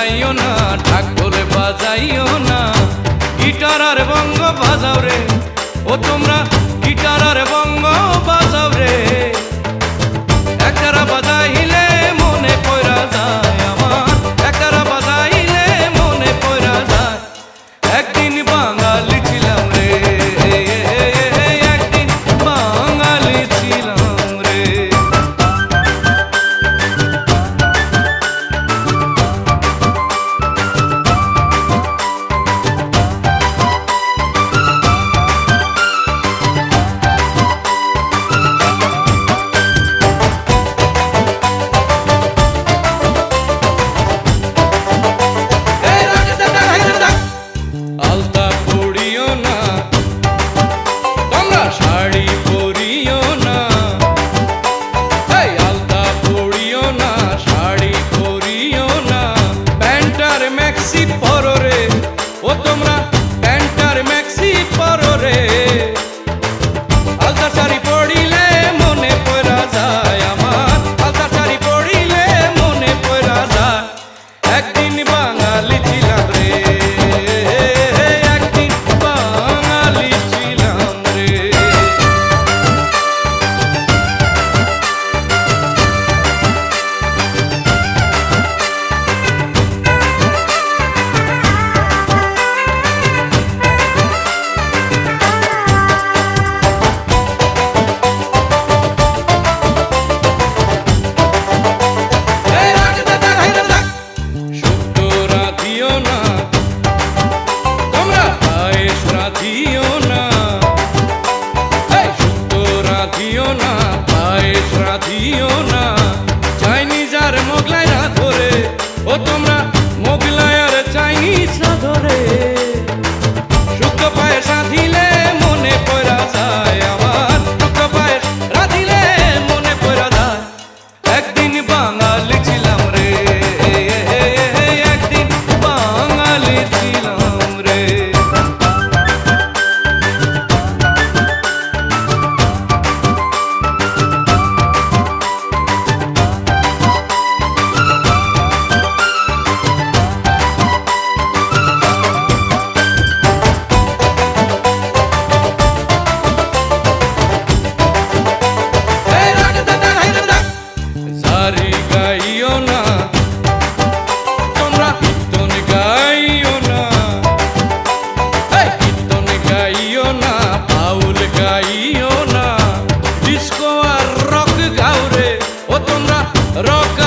বাজাইও না, ঢাকঢোল বাজাইও না, গিটার আর বঙ্গ বাজাও রে। ও তোমরা গিটার আর বঙ্গ বাজাও রে। একতারা বাজাইলে মনে পয়রা যায় আমার, একতারা বাজাইলে মনে পয়রা যায়। একদিন বাঙালি ছিলাম রে, একদিন বাঙালি ছিলাম রে। আলতা পড়িও না, তোমরা শাড়ি পরিও না। এই আলতা পড়িও না, শাড়ি পরিও না, প্যান্টার ম্যাক্সি পরো রে। ও তোমরা প্যান্টার ম্যাক্সি পরো রে। আলতা শাড়ি পড়িলে মনে পয়রা যায় আমার, আলতা শাড়ি পড়িলে মনে পয়রা যায়। একদিন বাঙালি ছিলাম রে, একদিন বাঙালি ছিলাম রে। শুক্তো রাঁধিও না, তোমরা পায়েস রাঁধিও না। এই শুক্তো রাঁধিও না, পায়েস রাঁধিও না, চাইনিজ আর মোগলাই রাঁধো রে। ও তোমরা মোগলাই আর চাইনিজ রাঁধো রে। শুক্তো পায়েস রাঁধিলে মনে পয়রা যায় আমার, শুক্তো পায়েস রাঁধিলে মনে পয়রা যায়। একদিন বাঙালি ছিলাম রে, একদিন বাঙালি ছিলাম রে। সারি গাইও না, তোমরা কীর্তন গাইও না। এই কীর্তন গাইও না, বাউল গাইও না, ডিস্কো আর রক গাও রে। ও তোমরা রক